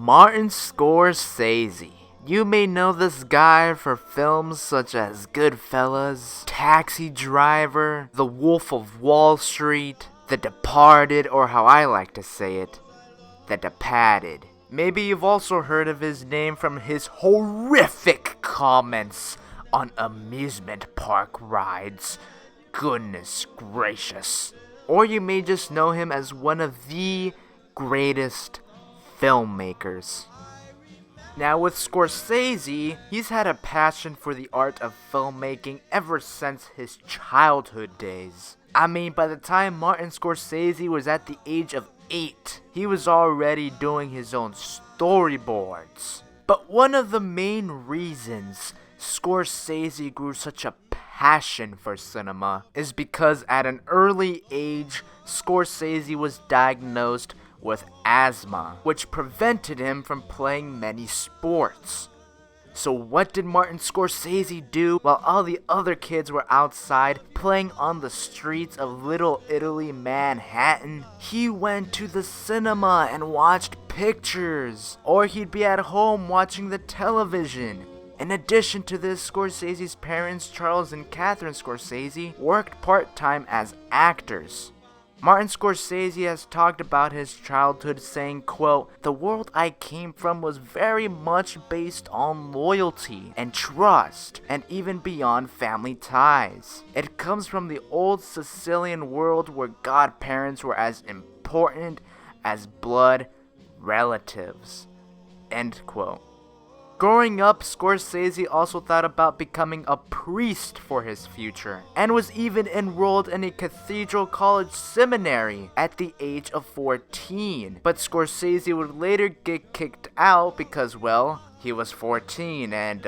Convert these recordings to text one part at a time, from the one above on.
Martin Scorsese. You may know this guy for films such as Goodfellas, Taxi Driver, The Wolf of Wall Street, The Departed, or how I like to say it, The Departed. Maybe you've also heard of his name from his horrific comments on amusement park rides. Goodness gracious. Or you may just know him as one of the greatest filmmakers. Now with Scorsese, he's had a passion for the art of filmmaking ever since his childhood days. I mean, by the time Martin Scorsese was at the age of 8, he was already doing his own storyboards. But one of the main reasons Scorsese grew such a passion for cinema is because at an early age, Scorsese was diagnosed with asthma, which prevented him from playing many sports. So what did Martin Scorsese do while all the other kids were outside playing on the streets of Little Italy, Manhattan? He went to the cinema and watched pictures, or he'd be at home watching the television. In addition to this, Scorsese's parents, Charles and Catherine Scorsese, worked part-time as actors. Martin Scorsese has talked about his childhood saying, quote, "The world I came from was very much based on loyalty and trust, and even beyond family ties. It comes from the old Sicilian world where godparents were as important as blood relatives." End quote. Growing up, Scorsese also thought about becoming a priest for his future, and was even enrolled in a cathedral college seminary at the age of 14. But Scorsese would later get kicked out because, well, he was 14, and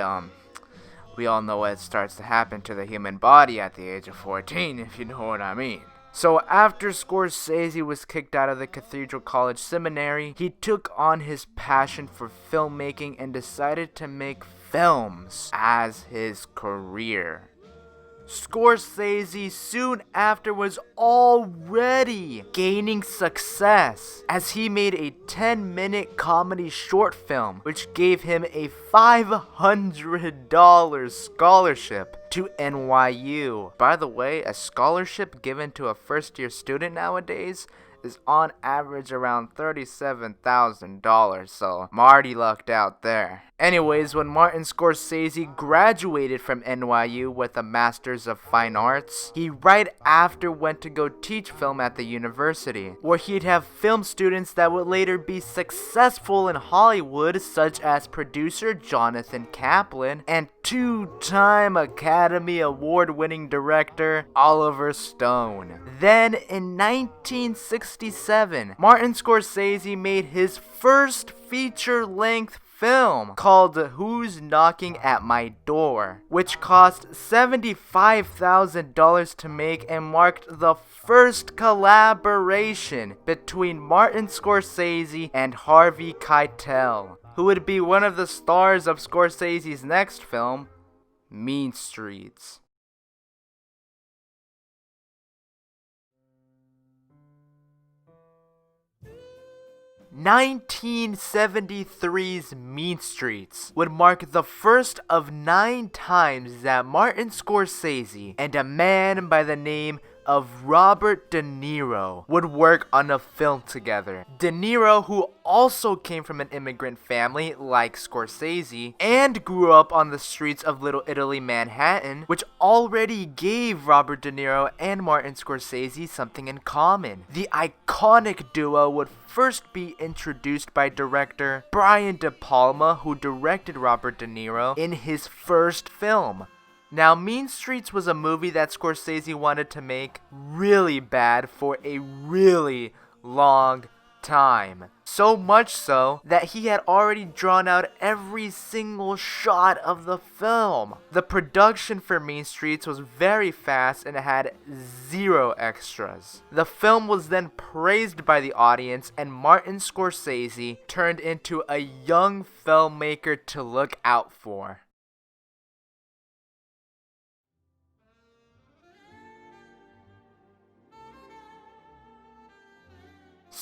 we all know what starts to happen to the human body at the age of 14, if you know what I mean. So after Scorsese was kicked out of the Cathedral College Seminary, he took on his passion for filmmaking and decided to make films as his career. Scorsese soon after was already gaining success as he made a 10-minute comedy short film which gave him a $500 scholarship to NYU. By the way, a scholarship given to a first-year student nowadays is on average around $37,000, so Marty lucked out there. Anyways, when Martin Scorsese graduated from NYU with a Master's of Fine Arts, he right after went to go teach film at the university, where he'd have film students that would later be successful in Hollywood, such as producer Jonathan Kaplan and two-time Academy Award-winning director Oliver Stone. Then, in 1967, Martin Scorsese made his first feature-length film called Who's Knocking at My Door, which cost $75,000 to make and marked the first collaboration between Martin Scorsese and Harvey Keitel, who would be one of the stars of Scorsese's next film, Mean Streets. 1973's Mean Streets would mark the first of 9 times that Martin Scorsese and a man by the name of Robert De Niro would work on a film together. De Niro, who also came from an immigrant family like Scorsese and grew up on the streets of Little Italy, Manhattan, which already gave Robert De Niro and Martin Scorsese something in common. The iconic duo would first be introduced by director Brian De Palma, who directed Robert De Niro in his first film. Now, Mean Streets was a movie that Scorsese wanted to make really bad for a really long time. So much so that he had already drawn out every single shot of the film. The production for Mean Streets was very fast and had 0 extras. The film was then praised by the audience, and Martin Scorsese turned into a young filmmaker to look out for.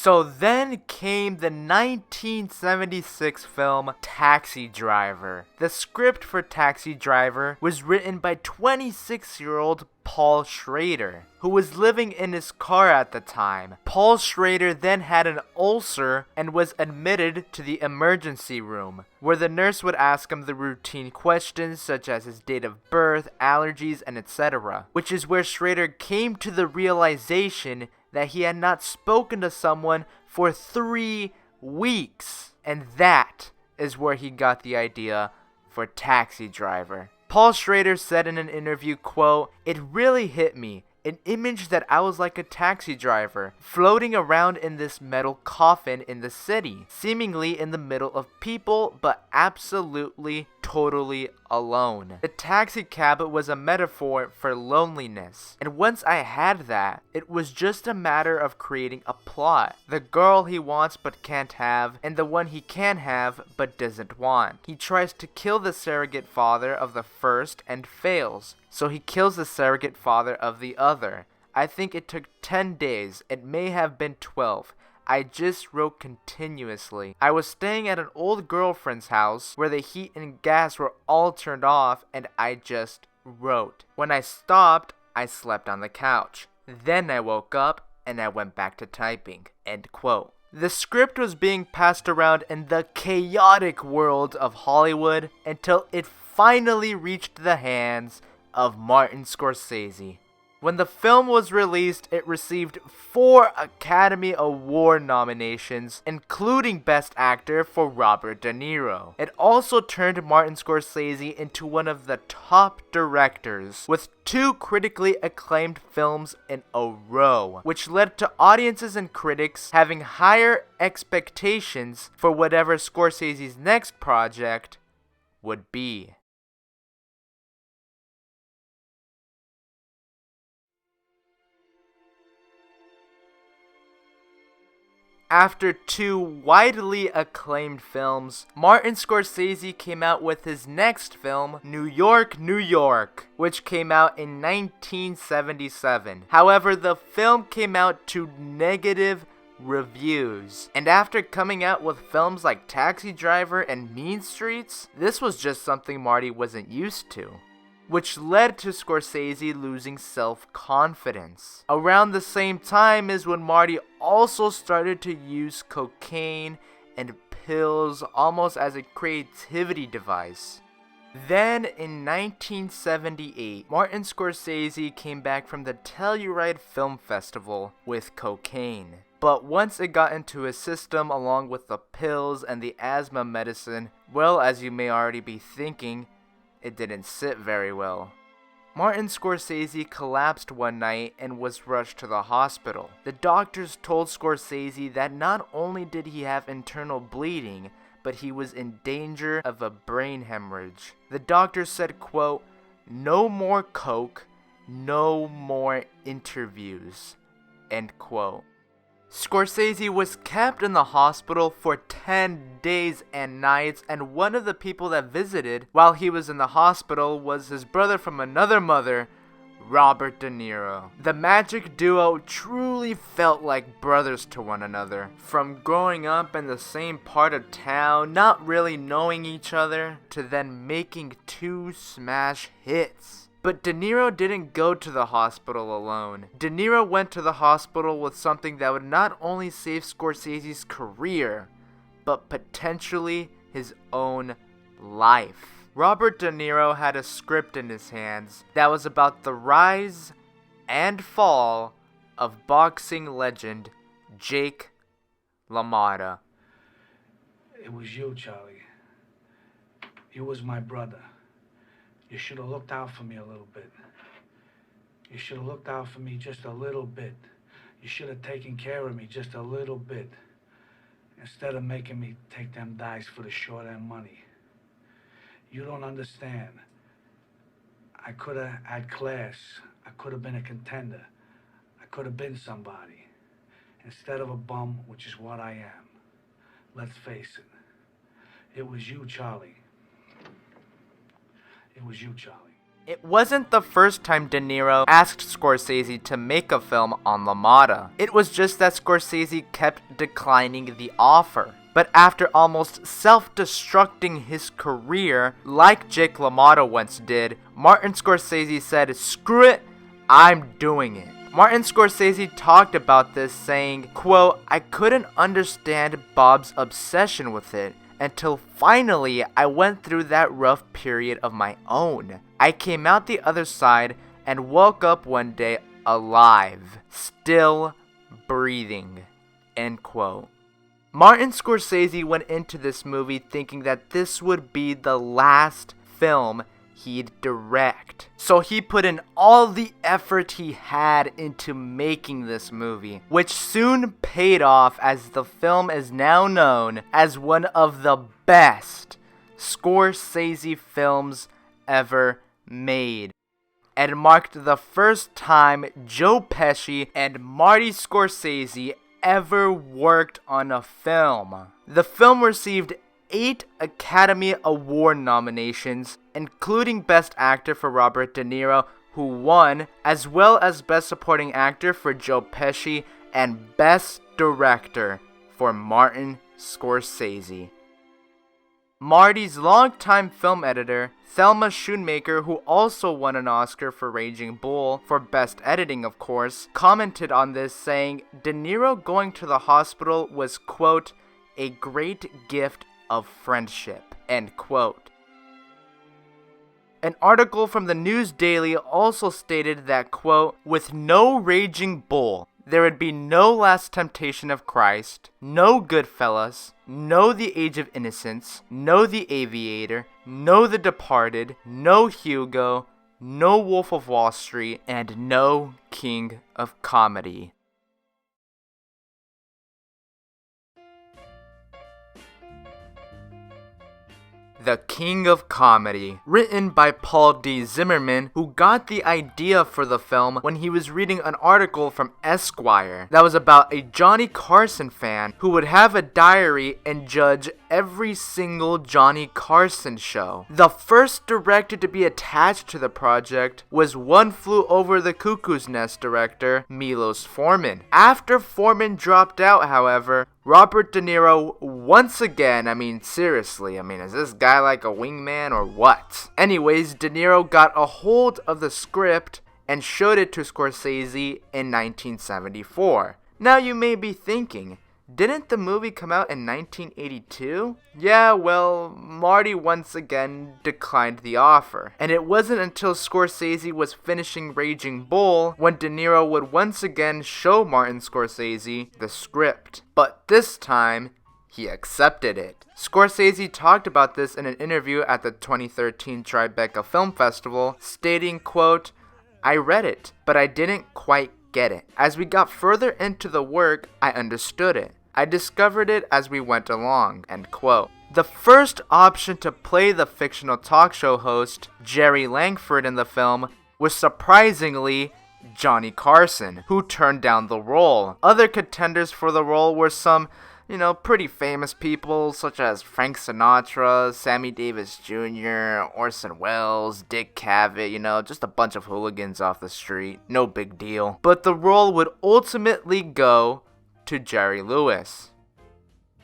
So then came the 1976 film Taxi Driver. The script for Taxi Driver was written by 26-year-old Paul Schrader, who was living in his car at the time. Paul Schrader then had an ulcer and was admitted to the emergency room, where the nurse would ask him the routine questions such as his date of birth, allergies, and etc., which is where Schrader came to the realization that he had not spoken to someone for 3 weeks. And that is where he got the idea for Taxi Driver. Paul Schrader said in an interview, quote, "It really hit me. An image that I was like a taxi driver, floating around in this metal coffin in the city, seemingly in the middle of people, but absolutely, totally alone. The taxi cab was a metaphor for loneliness, and once I had that, it was just a matter of creating a plot. The girl he wants but can't have, and the one he can have but doesn't want. He tries to kill the surrogate father of the first and fails, so he kills the surrogate father of the other. I think it took 10 days, it may have been 12. I just wrote continuously. I was staying at an old girlfriend's house where the heat and gas were all turned off, and I just wrote. When I stopped, I slept on the couch. Then I woke up and I went back to typing." End quote. The script was being passed around in the chaotic world of Hollywood until it finally reached the hands of Martin Scorsese. When the film was released, it received 4 Academy Award nominations, including Best Actor for Robert De Niro. It also turned Martin Scorsese into one of the top directors, with 2 critically acclaimed films in a row, which led to audiences and critics having higher expectations for whatever Scorsese's next project would be. After 2 widely acclaimed films, Martin Scorsese came out with his next film, New York, New York, which came out in 1977. However, the film came out to negative reviews, and after coming out with films like Taxi Driver and Mean Streets, this was just something Marty wasn't used to, which led to Scorsese losing self-confidence. Around the same time is when Marty also started to use cocaine and pills almost as a creativity device. Then, in 1978, Martin Scorsese came back from the Telluride Film Festival with cocaine. But once it got into his system along with the pills and the asthma medicine, well, as you may already be thinking, it didn't sit very well. Martin Scorsese collapsed one night and was rushed to the hospital. The doctors told Scorsese that not only did he have internal bleeding, but he was in danger of a brain hemorrhage. The doctors said, quote, "No more coke, no more interviews," end quote. Scorsese was kept in the hospital for 10 days and nights, and one of the people that visited while he was in the hospital was his brother from another mother, Robert De Niro. The magic duo truly felt like brothers to one another. From growing up in the same part of town, not really knowing each other, to then making 2 smash hits. But De Niro didn't go to the hospital alone. De Niro went to the hospital with something that would not only save Scorsese's career, but potentially his own life. Robert De Niro had a script in his hands that was about the rise and fall of boxing legend Jake LaMotta. It was you, Charlie. You was my brother. You should have looked out for me a little bit. You should have looked out for me just a little bit. You should have taken care of me just a little bit. Instead of making me take them dice for the short-end money. You don't understand. I could have had class. I could have been a contender. I could have been somebody. Instead of a bum, which is what I am. Let's face it. It was you, Charlie. It was you, Charlie. It wasn't the first time De Niro asked Scorsese to make a film on LaMotta. It was just that Scorsese kept declining the offer. But after almost self-destructing his career, like Jake LaMotta once did, Martin Scorsese said, "Screw it, I'm doing it." Martin Scorsese talked about this saying, quote, "I couldn't understand Bob's obsession with it until finally I went through that rough period of my own. I came out the other side and woke up one day alive, still breathing." End quote. Martin Scorsese went into this movie thinking that this would be the last film he'd direct. So he put in all the effort he had into making this movie, which soon paid off as the film is now known as one of the best Scorsese films ever made, and marked the first time Joe Pesci and Marty Scorsese ever worked on a film. The film received 8 Academy Award nominations, including Best Actor for Robert De Niro, who won, as well as Best Supporting Actor for Joe Pesci and Best Director for Martin Scorsese. Marty's longtime film editor, Thelma Schoonmaker, who also won an Oscar for Raging Bull for Best Editing, of course, commented on this saying, "De Niro going to the hospital was, quote, a great gift of friendship," end quote. An article from the News Daily also stated that, quote, "With no Raging Bull, there would be no Last Temptation of Christ, no Goodfellas, no The Age of Innocence, no The Aviator, no The Departed, no Hugo, no Wolf of Wall Street, and no King of Comedy." The King of Comedy, written by Paul D. Zimmerman, who got the idea for the film when he was reading an article from Esquire that was about a Johnny Carson fan who would have a diary and judge every single Johnny Carson show. The first director to be attached to the project was One Flew Over the Cuckoo's Nest director Milos Forman. After Forman dropped out, however, Robert De Niro once again, seriously, is this guy like a wingman or what? Anyways, De Niro got a hold of the script and showed it to Scorsese in 1974. Now you may be thinking, didn't the movie come out in 1982? Yeah, well, Marty once again declined the offer. And it wasn't until Scorsese was finishing Raging Bull when De Niro would once again show Martin Scorsese the script. But this time, he accepted it. Scorsese talked about this in an interview at the 2013 Tribeca Film Festival, stating, quote, "I read it, but I didn't quite get it. As we got further into the work, I understood it. I discovered it as we went along," end quote. The first option to play the fictional talk show host, Jerry Langford, in the film was surprisingly Johnny Carson, who turned down the role. Other contenders for the role were some, pretty famous people such as Frank Sinatra, Sammy Davis Jr., Orson Welles, Dick Cavett, just a bunch of hooligans off the street. No big deal. But the role would ultimately go to Jerry Lewis.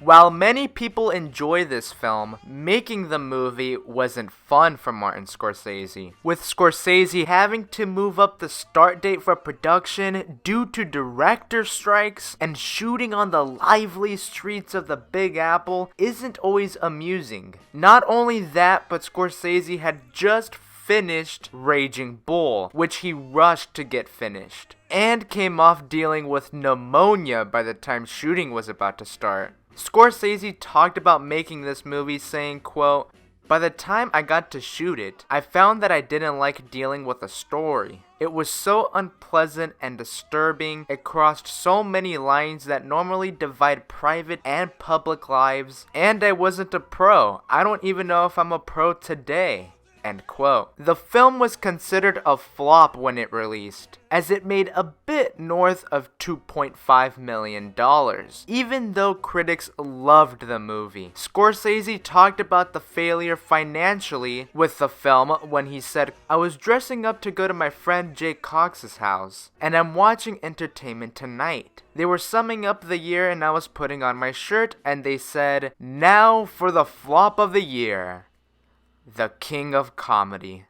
While many people enjoy this film, making the movie wasn't fun for Martin Scorsese, with Scorsese having to move up the start date for production due to director strikes, and shooting on the lively streets of the Big Apple isn't always amusing. Not only that, but Scorsese had just finished Raging Bull, which he rushed to get finished, and came off dealing with pneumonia by the time shooting was about to start. Scorsese talked about making this movie saying, quote, "By the time I got to shoot it, I found that I didn't like dealing with a story. It was so unpleasant and disturbing. It crossed so many lines that normally divide private and public lives, and I wasn't a pro. I don't even know if I'm a pro today." End quote. The film was considered a flop when it released, as it made a bit north of $2.5 million, even though critics loved the movie. Scorsese talked about the failure financially with the film when he said, "I was dressing up to go to my friend Jay Cox's house, and I'm watching Entertainment Tonight. They were summing up the year and I was putting on my shirt and they said, 'Now for the flop of the year. The King of Comedy.'"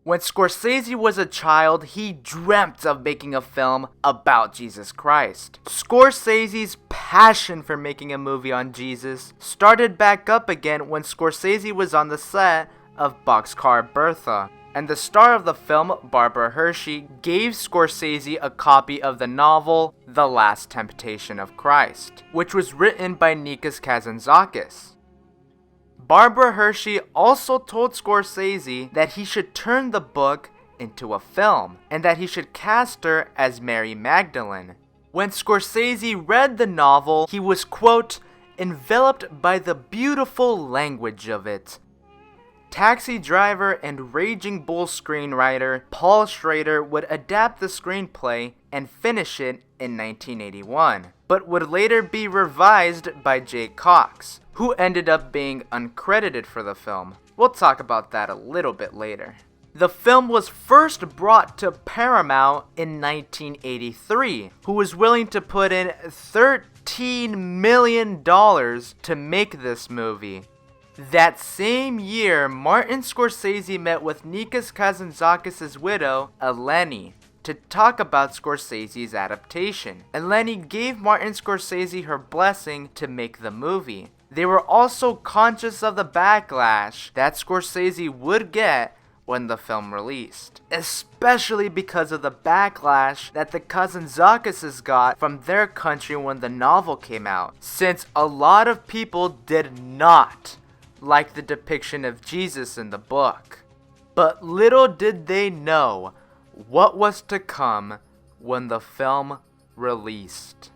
When Scorsese was a child, he dreamt of making a film about Jesus Christ. Scorsese's passion for making a movie on Jesus started back up again when Scorsese was on the set of Boxcar Bertha, and the star of the film, Barbara Hershey, gave Scorsese a copy of the novel The Last Temptation of Christ, which was written by Nikos Kazantzakis. Barbara Hershey also told Scorsese that he should turn the book into a film, and that he should cast her as Mary Magdalene. When Scorsese read the novel, he was, quote, "enveloped by the beautiful language of it." Taxi Driver and Raging Bull screenwriter Paul Schrader would adapt the screenplay and finish it in 1981, but would later be revised by Jay Cox, who ended up being uncredited for the film. We'll talk about that a little bit later. The film was first brought to Paramount in 1983, who was willing to put in $13 million to make this movie. That same year, Martin Scorsese met with Nikos Kazantzakis' widow, Eleni, to talk about Scorsese's adaptation. Eleni gave Martin Scorsese her blessing to make the movie. They were also conscious of the backlash that Scorsese would get when the film released, especially because of the backlash that the Kazantzakises got from their country when the novel came out, since a lot of people did not like the depiction of Jesus in the book. But little did they know what was to come when the film released.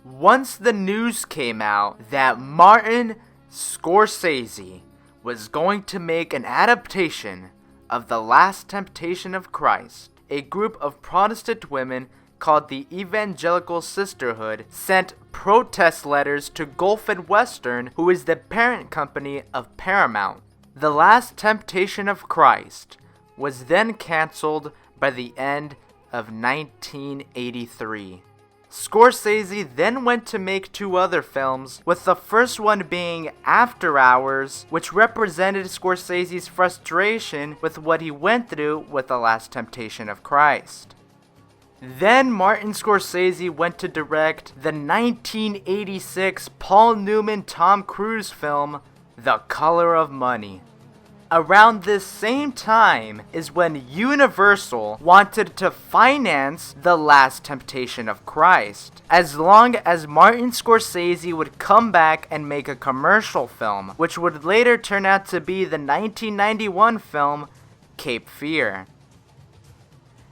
Once the news came out that Martin Scorsese was going to make an adaptation of The Last Temptation of Christ, a group of Protestant women called the Evangelical Sisterhood sent protest letters to Gulf and Western, who is the parent company of Paramount. The Last Temptation of Christ was then canceled by the end of 1983. Scorsese then went to make two other films, with the first one being After Hours, which represented Scorsese's frustration with what he went through with The Last Temptation of Christ. Then Martin Scorsese went to direct the 1986 Paul Newman-Tom Cruise film, The Color of Money. Around this same time is when Universal wanted to finance The Last Temptation of Christ, as long as Martin Scorsese would come back and make a commercial film, which would later turn out to be the 1991 film Cape Fear.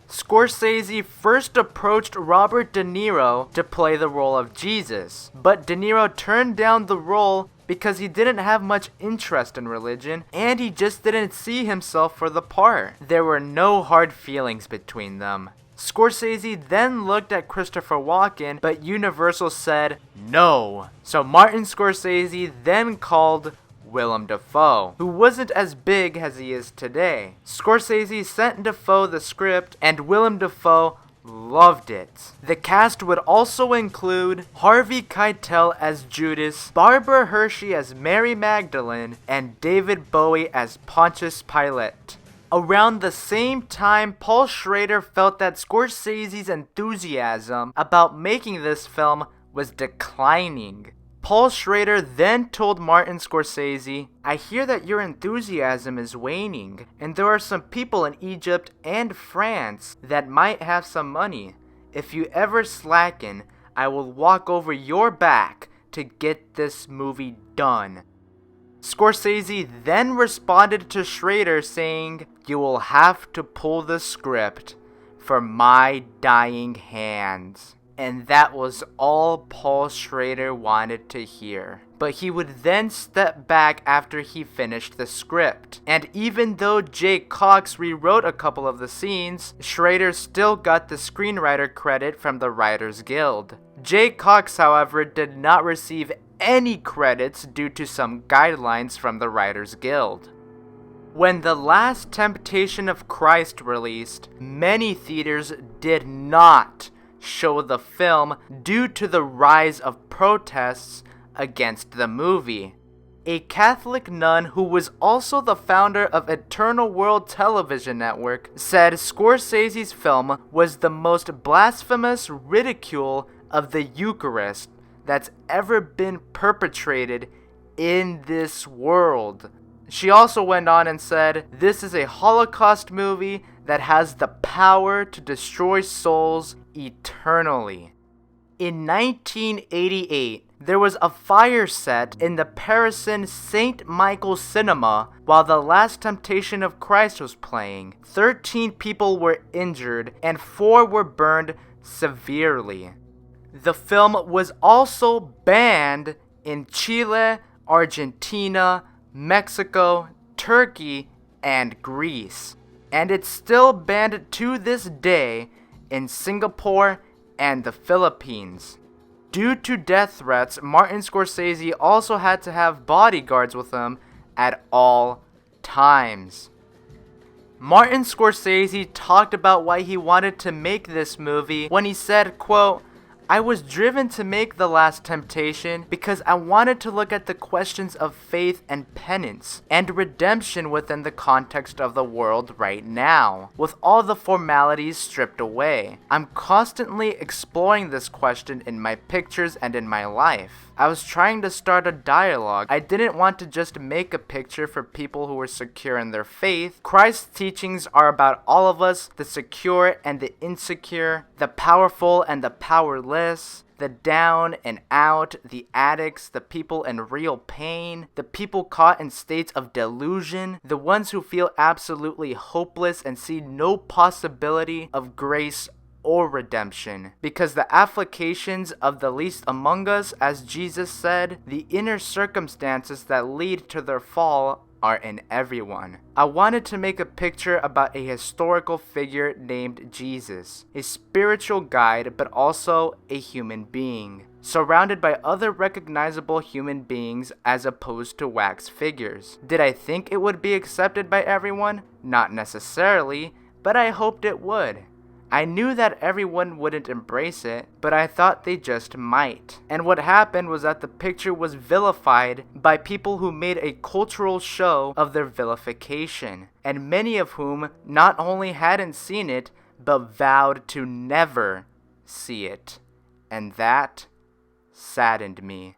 Scorsese first approached Robert De Niro to play the role of Jesus, but De Niro turned down the role because he didn't have much interest in religion, and he just didn't see himself for the part. There were no hard feelings between them. Scorsese then looked at Christopher Walken, but Universal said no. So Martin Scorsese then called Willem Dafoe, who wasn't as big as he is today. Scorsese sent Dafoe the script, and Willem Dafoe loved it. The cast would also include Harvey Keitel as Judas, Barbara Hershey as Mary Magdalene, and David Bowie as Pontius Pilate. Around the same time, Paul Schrader felt that Scorsese's enthusiasm about making this film was declining. Paul Schrader then told Martin Scorsese, "I hear that your enthusiasm is waning, and there are some people in Egypt and France that might have some money. If you ever slacken, I will walk over your back to get this movie done." Scorsese then responded to Schrader saying, "You will have to pull the script, for my dying hands. And that was all Paul Schrader wanted to hear. But he would then step back after he finished the script. And even though Jay Cox rewrote a couple of the scenes, Schrader still got the screenwriter credit from the Writers Guild. Jay Cox, however, did not receive any credits due to some guidelines from the Writers Guild. When The Last Temptation of Christ released, many theaters did not show the film due to the rise of protests against the movie. A Catholic nun who was also the founder of Eternal World Television Network said Scorsese's film was the most blasphemous ridicule of the Eucharist that's ever been perpetrated in this world. She also went on and said, "This is a Holocaust movie that has the power to destroy souls eternally." In 1988, there was a fire set in the Parisian St. Michael Cinema while The Last Temptation of Christ was playing. 13 people were injured and 4 were burned severely. The film was also banned in Chile, Argentina, Mexico, Turkey, and Greece. And it's still banned to this day in Singapore and the Philippines. Due to death threats, Martin Scorsese also had to have bodyguards with him at all times. Martin Scorsese talked about why he wanted to make this movie when he said, quote, "I was driven to make The Last Temptation because I wanted to look at the questions of faith and penance and redemption within the context of the world right now, with all the formalities stripped away. I'm constantly exploring this question in my pictures and in my life. I was trying to start a dialogue. I didn't want to just make a picture for people who were secure in their faith. Christ's teachings are about all of us, the secure and the insecure, the powerful and the powerless, the down and out, the addicts, the people in real pain, the people caught in states of delusion, the ones who feel absolutely hopeless and see no possibility of grace or redemption, because the afflictions of the least among us, as Jesus said, the inner circumstances that lead to their fall are in everyone. I wanted to make a picture about a historical figure named Jesus, a spiritual guide but also a human being, surrounded by other recognizable human beings as opposed to wax figures. Did I think it would be accepted by everyone? Not necessarily, but I hoped it would. I knew that everyone wouldn't embrace it, but I thought they just might. And what happened was that the picture was vilified by people who made a cultural show of their vilification, and many of whom not only hadn't seen it, but vowed to never see it. And that saddened me.